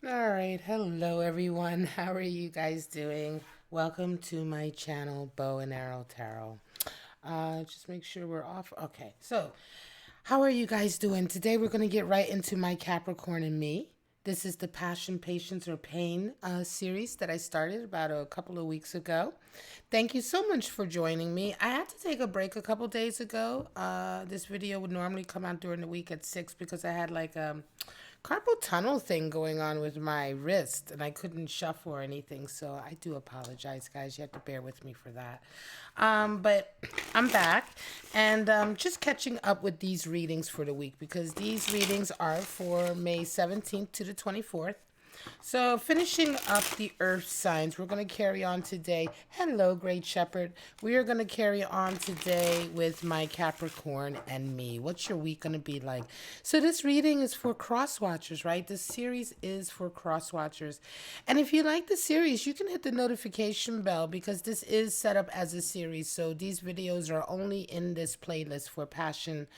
All right, hello everyone. How are you guys doing? Welcome to my channel, Bow and Arrow Tarot. Just make sure we're off. Okay, so how are you guys doing? Today we're going to get right into my Capricorn and me. This is the Passion, Patience, or Pain series that I started about a couple of weeks ago. Thank you so much for joining me. I had to take a break a couple days ago. This video would normally come out during the week at 6 because I had like carpal tunnel thing going on with my wrist and I couldn't shuffle or anything. So I do apologize, guys. You have to bear with me for that. But I'm back and just catching up with these readings for the week because these readings are for May 17th to the 24th. So, finishing up the earth signs, we're going to carry on today. Hello, Great Shepherd. We are going to carry on today with my Capricorn and me. What's your week going to be like? So, this reading is for cross watchers, right? This series is for cross watchers. And if you like the series, you can hit the notification bell because this is set up as a series. So, these videos are only in this playlist for Passion,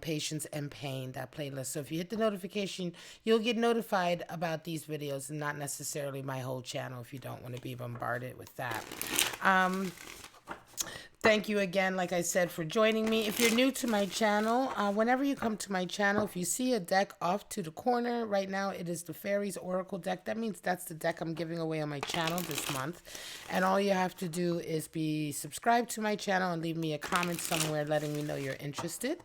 Patience, and Pain, that playlist. So, if you hit the notification, you'll get notified about these videos and not necessarily my whole channel if you don't want to be bombarded with that. Thank you again, like I said, for joining me. If you're new to my channel, whenever you come to my channel, if you see a deck off to the corner, right now it is the Fairies Oracle deck. That means that's the deck I'm giving away on my channel this month. And all you have to do is be subscribed to my channel and leave me a comment somewhere letting me know you're interested.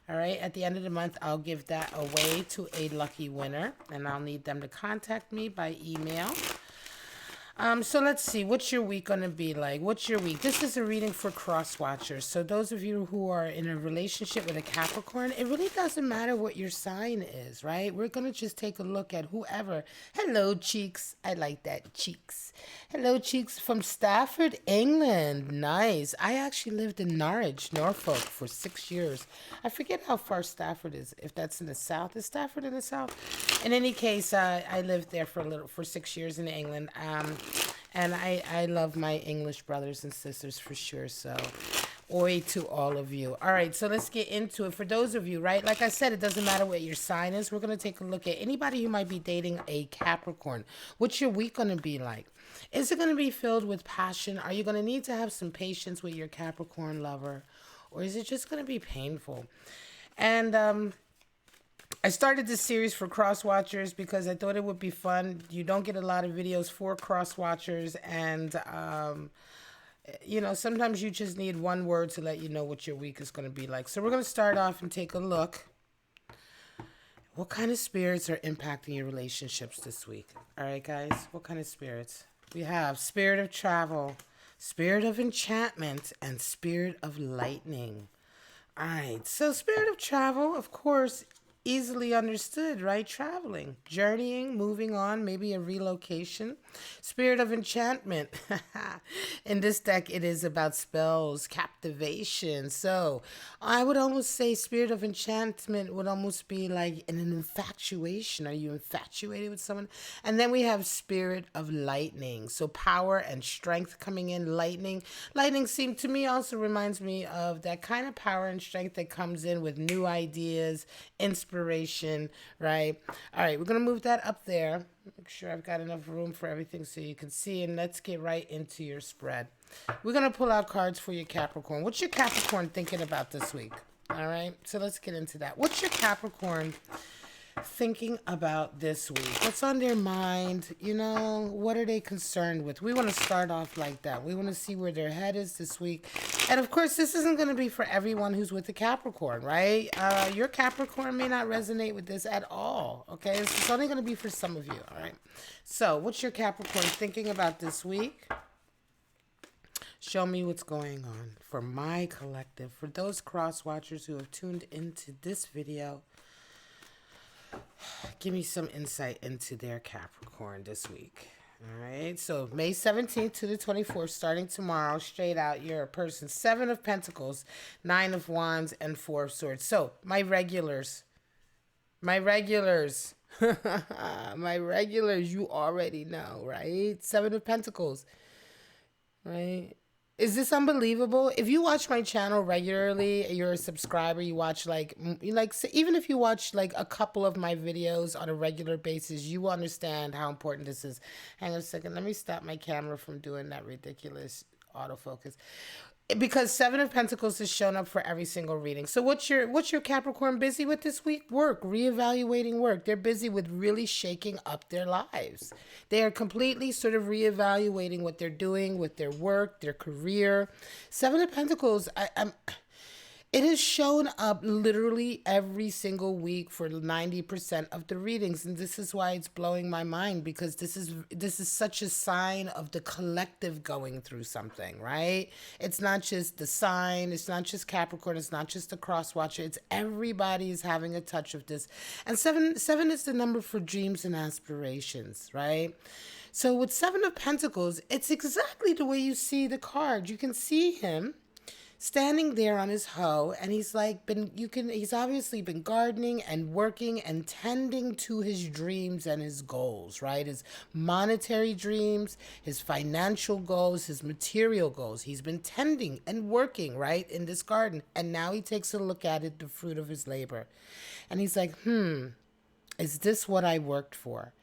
All right, at the end of the month, I'll give that away to a lucky winner, and I'll need them to contact me by email. So let's see, what's your week going to be like? What's your week? This is a reading for cross watchers. So those of you who are in a relationship with a Capricorn, it really doesn't matter what your sign is, right? We're going to just take a look at whoever. Hello, Cheeks. I like that, Cheeks. Hello, Cheeks from Stafford, England. Nice. I actually lived in Norwich, Norfolk for 6 years. I forget how far Stafford is, if that's in the south. Is Stafford in the south? In any case, I lived there for 6 years in England. And I love my English brothers and sisters for sure. So, oi to all of you. All right, so let's get into it. For those of you, right, like I said, it doesn't matter what your sign is. We're going to take a look at anybody who might be dating a Capricorn. What's your week going to be like? Is it going to be filled with passion? Are you going to need to have some patience with your Capricorn lover? Or is it just going to be painful? And I started this series for cross watchers because I thought it would be fun. You don't get a lot of videos for cross watchers, and you know, sometimes you just need one word to let you know what your week is going to be like. So we're going to start off and take a look. What kind of spirits are impacting your relationships this week? All right, guys, what kind of spirits? We have spirit of travel, spirit of enchantment, and spirit of lightning. All right, so spirit of travel, of course, easily understood, right? Traveling, journeying, moving on, maybe a relocation. Spirit of enchantment. In this deck, it is about spells, captivation. So I would almost say spirit of enchantment would almost be like an infatuation. Are you infatuated with someone? And then we have spirit of lightning. So power and strength coming in. Lightning. Lightning seemed to me also reminds me of that kind of power and strength that comes in with new ideas, inspiration, right? All right, we're going to move that up there. Make sure I've got enough room for everything so you can see. And let's get right into your spread. We're going to pull out cards for your Capricorn. What's your Capricorn thinking about this week? All right, so let's get into that. What's your Capricorn thinking about this week? What's on their mind? You know, what are they concerned with? We want to start off like that. We want to see where their head is this week. And of course, this isn't going to be for everyone who's with a Capricorn, right? Your Capricorn may not resonate with this at all, okay? It's only going to be for some of you, all right? So, what's your Capricorn thinking about this week? Show me what's going on for my collective. For those cross watchers who have tuned into this video, give me some insight into their Capricorn this week. All right, so May 17th to the 24th, starting tomorrow, straight out, you're a person. 7 of Pentacles, 9 of Wands, and 4 of Swords. So, my regulars, my regulars, my regulars, you already know, right? 7 of Pentacles, right? Is this unbelievable? If you watch my channel regularly, you're a subscriber, you watch even if you watch like a couple of my videos on a regular basis, you will understand how important this is. Hang on a second. Let me stop my camera from doing that ridiculous autofocus. Because Seven of Pentacles has shown up for every single reading. So what's your Capricorn busy with this week? Work, reevaluating work. They're busy with really shaking up their lives. They are completely sort of reevaluating what they're doing with their work, their career. Seven of Pentacles, it has shown up literally every single week for 90% of the readings, and this is why it's blowing my mind, because this is such a sign of the collective going through something, right? It's not just the sign, it's not just Capricorn, it's not just the cross watcher, it's everybody is having a touch of this. And seven is the number for dreams and aspirations, right? So with Seven of Pentacles, it's exactly the way you see the card. You can see him standing there on his hoe, and he's obviously been gardening and working and tending to his dreams and his goals, right? His monetary dreams, his financial goals, his material goals. He's been tending and working, right, in this garden. And now he takes a look at it, the fruit of his labor. And he's like, is this what I worked for?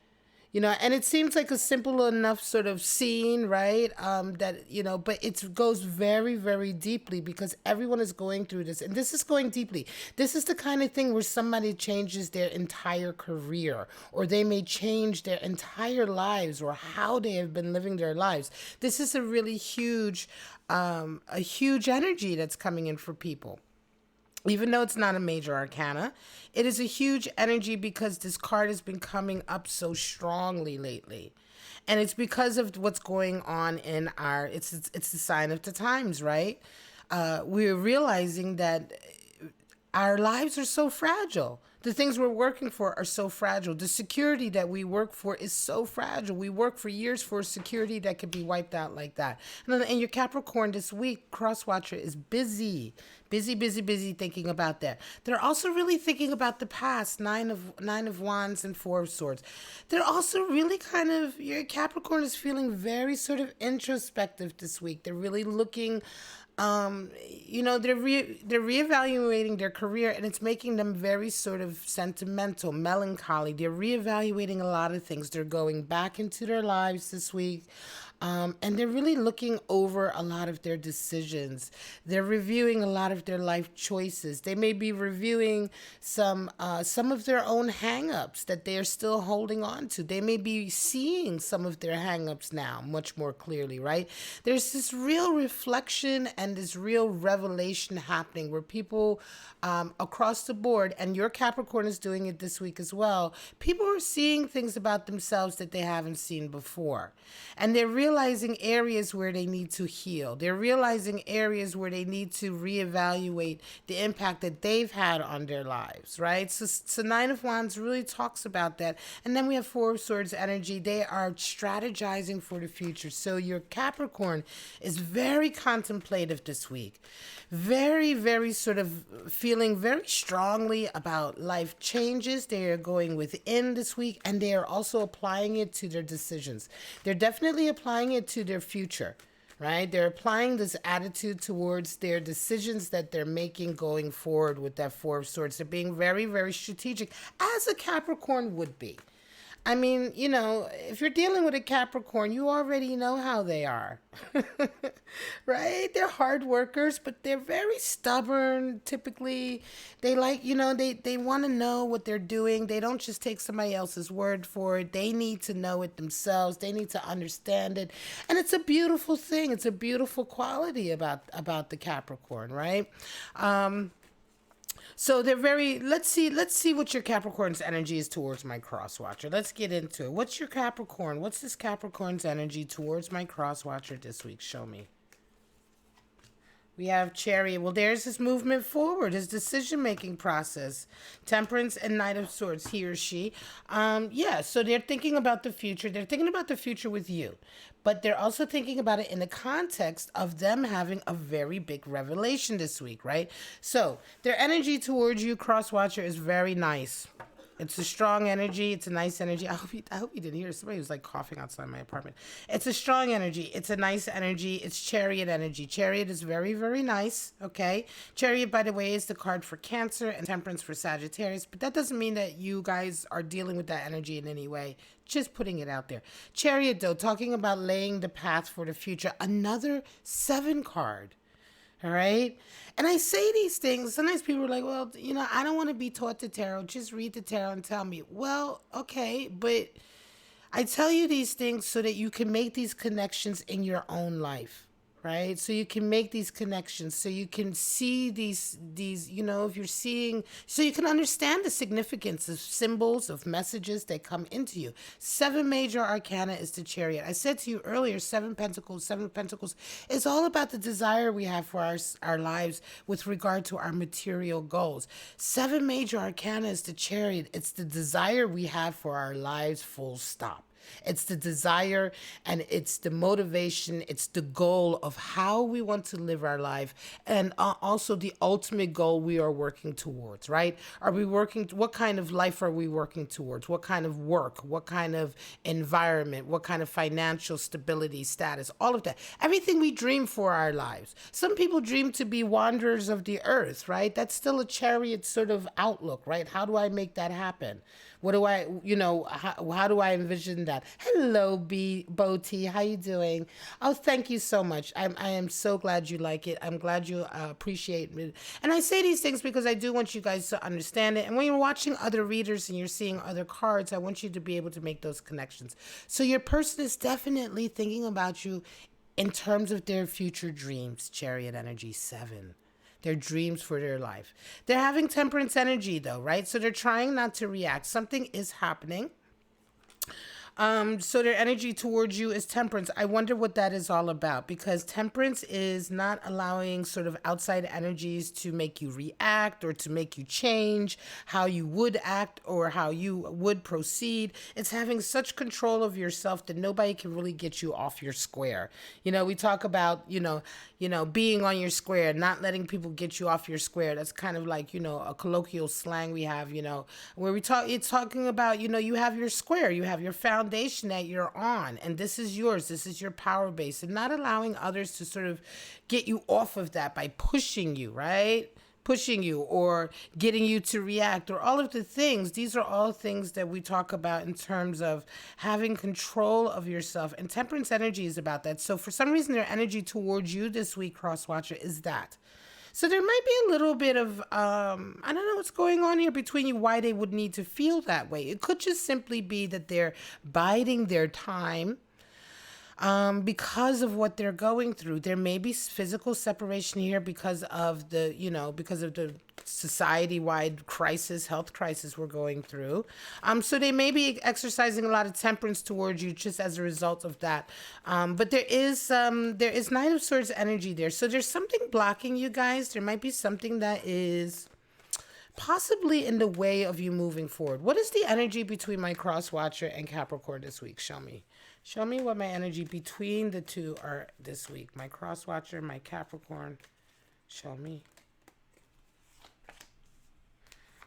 And it seems like a simple enough sort of scene, right? But it goes very, very deeply, because everyone is going through this. And this is going deeply. This is the kind of thing where somebody changes their entire career, or they may change their entire lives, or how they have been living their lives. This is a really huge energy that's coming in for people. Even though it's not a major arcana, it is a huge energy, because this card has been coming up so strongly lately. And it's because of what's going on in it's the sign of the times, right? We're realizing that our lives are so fragile. The things we're working for are so fragile. The security that we work for is so fragile. We work for years for security that could be wiped out like that. And your Capricorn this week, Crosswatcher, is busy thinking about that. They're also really thinking about the past, nine of Wands and Four of Swords. They're also really your Capricorn is feeling very sort of introspective this week. They're really looking, they're reevaluating their career, and it's making them very sort of sentimental, melancholy. They're reevaluating a lot of things. They're going back into their lives this week. And they're really looking over a lot of their decisions. They're reviewing a lot of their life choices. They may be reviewing some of their own hang-ups that they are still holding on to. They may be seeing some of their hang-ups now much more clearly, right? There's this real reflection and this real revelation happening where people across the board, and your Capricorn is doing it this week as well, people are seeing things about themselves that they haven't seen before. And they're realizing areas where they need to heal. They're realizing areas where they need to reevaluate the impact that they've had on their lives, right? So Nine of Wands really talks about that. And then we have Four of Swords energy. They are strategizing for the future. So your Capricorn is very contemplative this week. Very, very sort of feeling very strongly about life changes. They are going within this week, and they are also applying it to their decisions. They're definitely applying it to their future, right? They're applying this attitude towards their decisions that they're making going forward with that Four of Swords. They're being very, very strategic, as a Capricorn would be. I mean, if you're dealing with a Capricorn, you already know how they are, right? They're hard workers, but they're very stubborn. Typically, they they want to know what they're doing. They don't just take somebody else's word for it. They need to know it themselves. They need to understand it. And it's a beautiful thing. It's a beautiful quality about the Capricorn, right? So they're very, let's see what your Capricorn's energy is towards my cross watcher. Let's get into it. What's your Capricorn? What's this Capricorn's energy towards my cross watcher this week? Show me. We have Chariot. Well, there's his movement forward, his decision-making process. Temperance and Knight of Swords, he or she. So they're thinking about the future. They're thinking about the future with you. But they're also thinking about it in the context of them having a very big revelation this week, right? So their energy towards you, Crosswatcher, is very nice. It's a strong energy. It's a nice energy. I hope you didn't hear. Somebody was like coughing outside my apartment. It's a strong energy. It's a nice energy. It's chariot energy. Chariot is very, very nice. Okay. Chariot, by the way, is the card for Cancer and Temperance for Sagittarius. But that doesn't mean that you guys are dealing with that energy in any way. Just putting it out there. Chariot, though, talking about laying the path for the future. Another 7 card. All right. And I say these things. Sometimes people are like, well, I don't want to be taught the tarot. Just read the tarot and tell me. Well, okay. But I tell you these things so that you can make these connections in your own life. Right? So you can make these connections, so you can see these, if you're seeing, so you can understand the significance of symbols, of messages that come into you. 7 major arcana is the Chariot. I said to you earlier, 7 Pentacles is all about the desire we have for our lives with regard to our material goals. 7 major arcana is the Chariot. It's the desire we have for our lives, full stop. It's the desire and it's the motivation. It's the goal of how we want to live our life, and also the ultimate goal we are working towards, right? What kind of life are we working towards? What kind of work? What kind of environment? What kind of financial stability, status? All of that. Everything we dream for our lives. Some people dream to be wanderers of the earth, right? That's still a Chariot sort of outlook, right? How do I make that happen? What do I, how do I envision that? Hello, Boti, how you doing? Oh, thank you so much. I am so glad you like it. I'm glad you appreciate it. And I say these things because I do want you guys to understand it. And when you're watching other readers and you're seeing other cards, I want you to be able to make those connections. So your person is definitely thinking about you in terms of their future dreams. Chariot energy 7. Their dreams for their life. They're having temperance energy though, right? So they're trying not to react. Something is happening. So their energy towards you is temperance. I wonder what that is all about, because temperance is not allowing sort of outside energies to make you react or to make you change how you would act or how you would proceed. It's having such control of yourself that nobody can really get you off your square. We talk about, being on your square, not letting people get you off your square. That's kind of like, a colloquial slang we have, where it's talking about, you have your square, you have your foundation that you're on, and this is yours. This is your power base, and not allowing others to sort of get you off of that by pushing you, right? Pushing you or getting you to react or all of the things. These are all things that we talk about in terms of having control of yourself. And temperance energy is about that. So for some reason, their energy towards you this week, Crosswatcher, is that. So there might be a little bit of, I don't know what's going on here between you, why they would need to feel that way. It could just simply be that they're biding their time because of what they're going through. There may be physical separation here because of the society-wide crisis, health crisis we're going through. So they may be exercising a lot of temperance towards you just as a result of that. But there is Knight of Swords energy there. So there's something blocking you guys. There might be something that is possibly in the way of you moving forward. What is the energy between my Crosswatcher and Capricorn this week? Show me. Show me what my energy between the two are this week. My Crosswatcher, my Capricorn. Show me.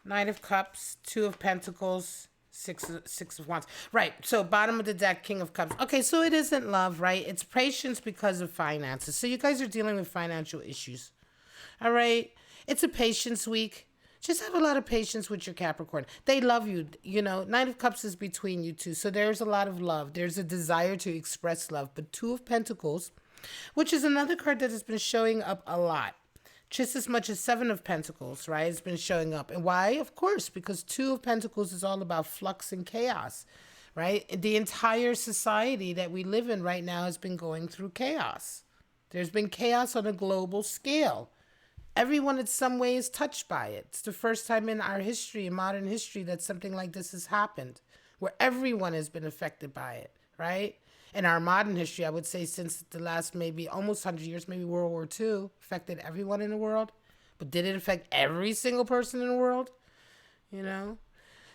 Knight of Cups, 2 of Pentacles, Six of Wands. Right, so bottom of the deck, King of Cups. Okay, so it isn't love, right? It's patience because of finances. So you guys are dealing with financial issues. All right? It's a patience week. Just have a lot of patience with your Capricorn. They love you. Knight of Cups is between you two. So there's a lot of love. There's a desire to express love. But 2 of Pentacles, which is another card that has been showing up a lot. Just as much as 7 of Pentacles, right? It's been showing up. And why? Of course, because 2 of Pentacles is all about flux and chaos, right? The entire society that we live in right now has been going through chaos. There's been chaos on a global scale. Everyone in some way is touched by it. It's the first time in our history, in modern history, that something like this has happened, where everyone has been affected by it, right? In our modern history, I would say since the last maybe almost 100 years, maybe World War II affected everyone in the world. But did it affect every single person in the world?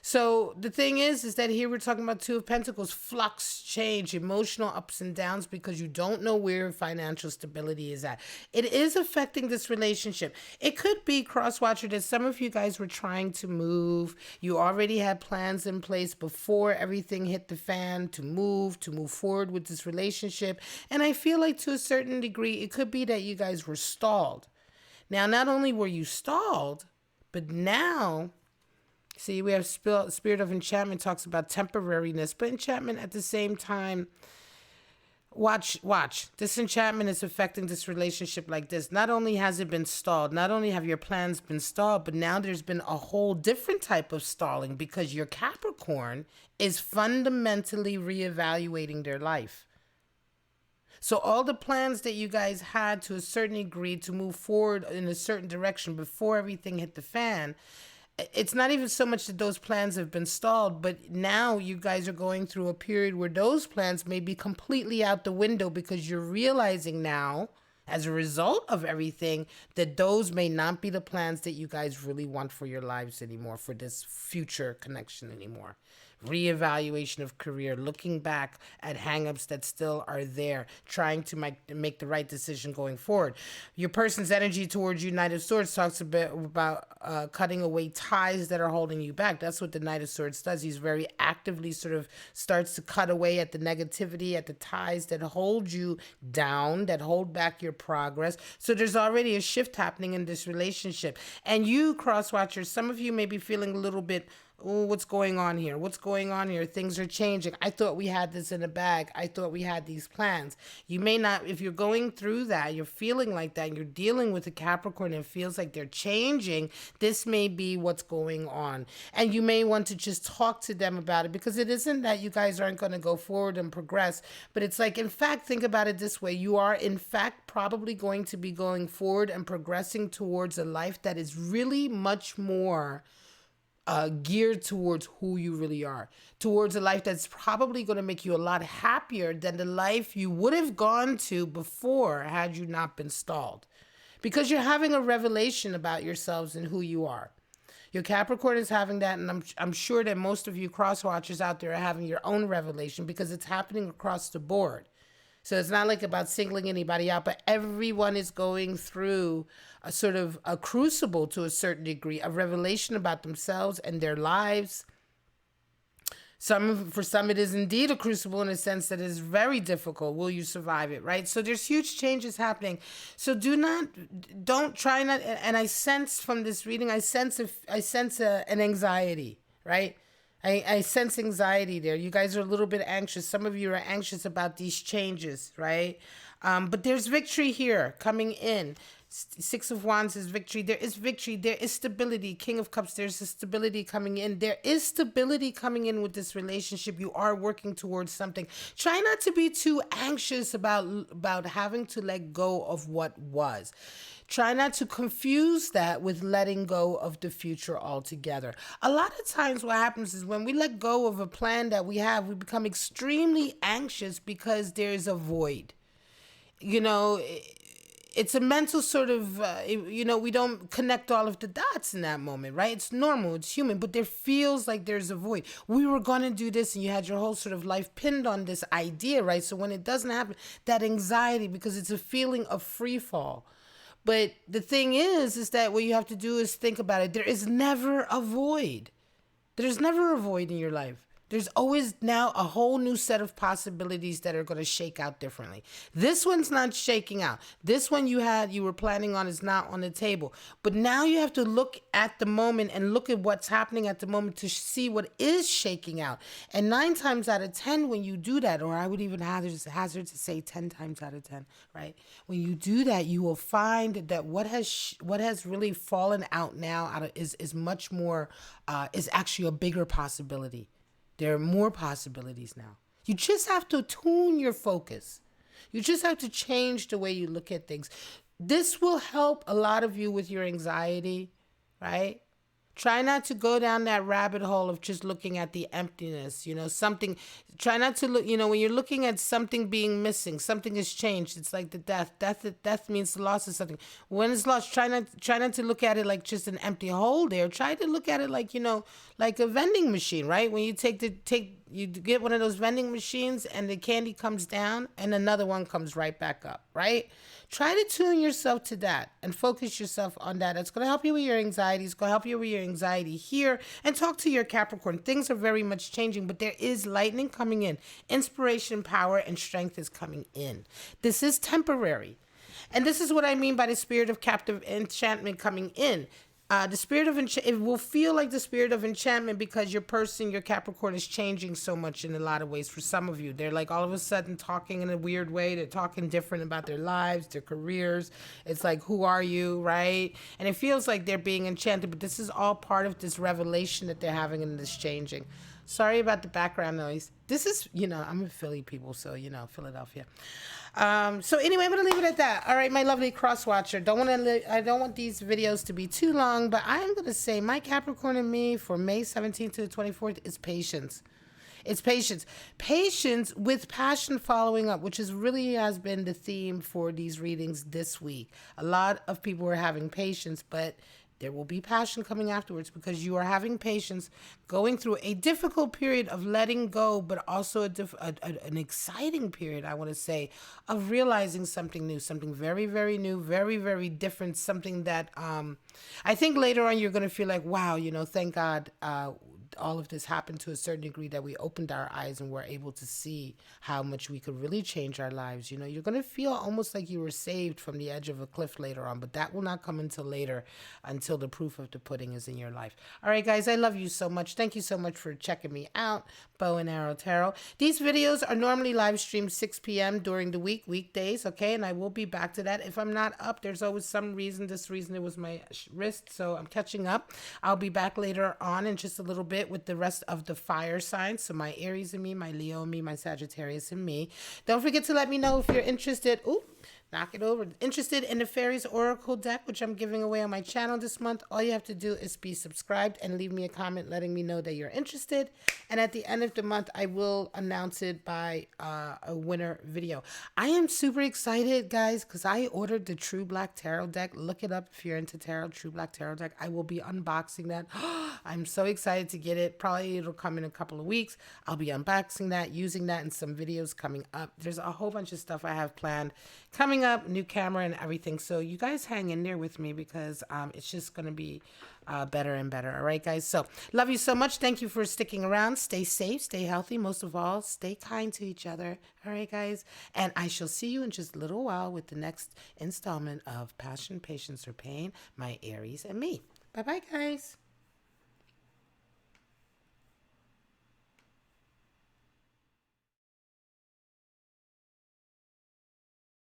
So the thing is that here we're talking about Two of Pentacles, flux, change, emotional ups and downs because you don't know where financial stability is at. It is affecting this relationship. It could be, Crosswatcher, that some of you guys were trying to move. You already had plans in place before everything hit the fan to move forward with this relationship. And I feel like to a certain degree, it could be that you guys were stalled. Now, not only were you stalled, but now, see, we have Spirit of Enchantment talks about temporariness, but enchantment at the same time, watch. This enchantment is affecting this relationship like this. Not only has it been stalled, not only have your plans been stalled, but now there's been a whole different type of stalling because your Capricorn is fundamentally reevaluating their life. So all the plans that you guys had to a certain degree to move forward in a certain direction before everything hit the fan, it's not even so much that those plans have been stalled, but now you guys are going through a period where those plans may be completely out the window because you're realizing now, as a result of everything, that those may not be the plans that you guys really want for your lives anymore, for this future connection anymore. Reevaluation of career, looking back at hangups that still are there, trying to make the right decision going forward. Your person's energy towards you, Knight of Swords, talks a bit about cutting away ties that are holding you back. That's what the Knight of Swords does. He's very actively sort of starts to cut away at the negativity, at the ties that hold you down, that hold back your progress. So there's already a shift happening in this relationship. And you, Crosswatchers, some of you may be feeling a little bit, oh, what's going on here? What's going on here? Things are changing. I thought we had this in a bag. I thought we had these plans. You may not, if you're going through that, you're feeling like that, and you're dealing with a Capricorn and it feels like they're changing, this may be what's going on. And you may want to just talk to them about it because it isn't that you guys aren't going to go forward and progress, but it's like, in fact, think about it this way. You are, in fact, probably going to be going forward and progressing towards a life that is really much more geared towards who you really are, towards a life that's probably going to make you a lot happier than the life you would have gone to before had you not been stalled. Because you're having a revelation about yourselves and who you are. Your Capricorn is having that, and I'm sure that most of you crosswatchers out there are having your own revelation because it's happening across the board. So it's not like about singling anybody out, but everyone is going through a sort of a crucible to a certain degree, a revelation about themselves and their lives. For some, it is indeed a crucible in a sense that is very difficult. Will you survive it, right? So there's huge changes happening. So don't try not, and I sense from this reading, I sense an anxiety, right? I sense anxiety there. You guys are a little bit anxious. Some of you are anxious about these changes, right? But there's victory here coming in. Six of Wands is victory. There is victory. There is stability. King of Cups, there's a stability coming in. There is stability coming in with this relationship. You are working towards something. Try not to be too anxious about having to let go of what was. Try not to confuse that with letting go of the future altogether. A lot of times what happens is when we let go of a plan that we have, we become extremely anxious because there's a void. You know, it's a mental sort of, we don't connect all of the dots in that moment, right? It's normal, it's human, but there feels like there's a void. We were going to do this and you had your whole sort of life pinned on this idea, right? So when it doesn't happen, that anxiety, because it's a feeling of free fall. But the thing is that what you have to do is think about it. There is never a void. There's never a void in your life. There's always now a whole new set of possibilities that are going to shake out differently. This one's not shaking out. This one you were planning on is not on the table. But now you have to look at the moment and look at what's happening at the moment to see what is shaking out. And 9 times out of 10, when you do that, or I would even hazard to say 10 times out of 10, right? When you do that, you will find that what has really fallen out now is much more, is actually a bigger possibility. There are more possibilities now. You just have to tune your focus. You just have to change the way you look at things. This will help a lot of you with your anxiety, right? Try not to go down that rabbit hole of just looking at the emptiness, something. Try not to look, when you're looking at something being missing, something has changed. It's like the death. Death means the loss of something. When it's lost, try not to look at it like just an empty hole there. Try to look at it like, like a vending machine, right? When you you get one of those vending machines and the candy comes down and another one comes right back up, right? Try to tune yourself to that and focus yourself on that. It's going to help you with your anxiety. It's going to help you with your anxiety here. And talk to your Capricorn. Things are very much changing, but there is lightning coming in. Inspiration, power, and strength is coming in. This is temporary. And this is what I mean by the spirit of captive enchantment coming in. The spirit of it will feel like the spirit of enchantment because your Capricorn, is changing so much in a lot of ways. For some of you, they're like all of a sudden talking in a weird way. They're talking different about their lives, their careers. It's like, who are you, right? And it feels like they're being enchanted, but this is all part of this revelation that they're having in this changing. Sorry about the background noise. This is, I'm a Philly people, so, Philadelphia. So anyway, I'm going to leave it at that. All right, my lovely cross watcher. I don't want these videos to be too long, but I'm going to say my Capricorn and me for May 17th to the 24th is patience. It's patience. Patience with passion following up, which really has been the theme for these readings this week. A lot of people are having patience, but there will be passion coming afterwards because you are having patience going through a difficult period of letting go, but also an exciting period, I want to say, of realizing something new, something very, very new, very, very different, something that I think later on you're going to feel like, wow, thank God all of this happened to a certain degree that we opened our eyes and were able to see how much we could really change our lives. You're going to feel almost like you were saved from the edge of a cliff later on, but that will not come until later, until the proof of the pudding is in your life. All right, guys, I love you so much. Thank you so much for checking me out. Bow and Arrow Tarot. These videos are normally live streamed 6 p.m. during the week, weekdays, okay? And I will be back to that. If I'm not up, there's always some reason. This reason, it was my wrist, so I'm catching up. I'll be back later on in just a little bit with the rest of the fire signs. So my Aries and me, my Leo and me, my Sagittarius and me. Don't forget to let me know if you're interested. Ooh, knock it over. Interested in the Fairies Oracle deck, which I'm giving away on my channel this month. All you have to do is be subscribed and leave me a comment letting me know that you're interested. And at the end of the month, I will announce it by a winner video. I am super excited, guys, because I ordered the True Black Tarot deck. Look it up if you're into tarot, True Black Tarot deck. I will be unboxing that. I'm so excited to get it. Probably it'll come in a couple of weeks. I'll be unboxing that, using that in some videos coming up. There's a whole bunch of stuff I have planned coming up, new camera and everything. So you guys hang in there with me because it's just going to be better and better. All right, guys. So love you so much. Thank you for sticking around. Stay safe, stay healthy. Most of all, stay kind to each other. All right, guys. And I shall see you in just a little while with the next installment of Passion, Patience, or Pain, my Aries and me. Bye-bye, guys.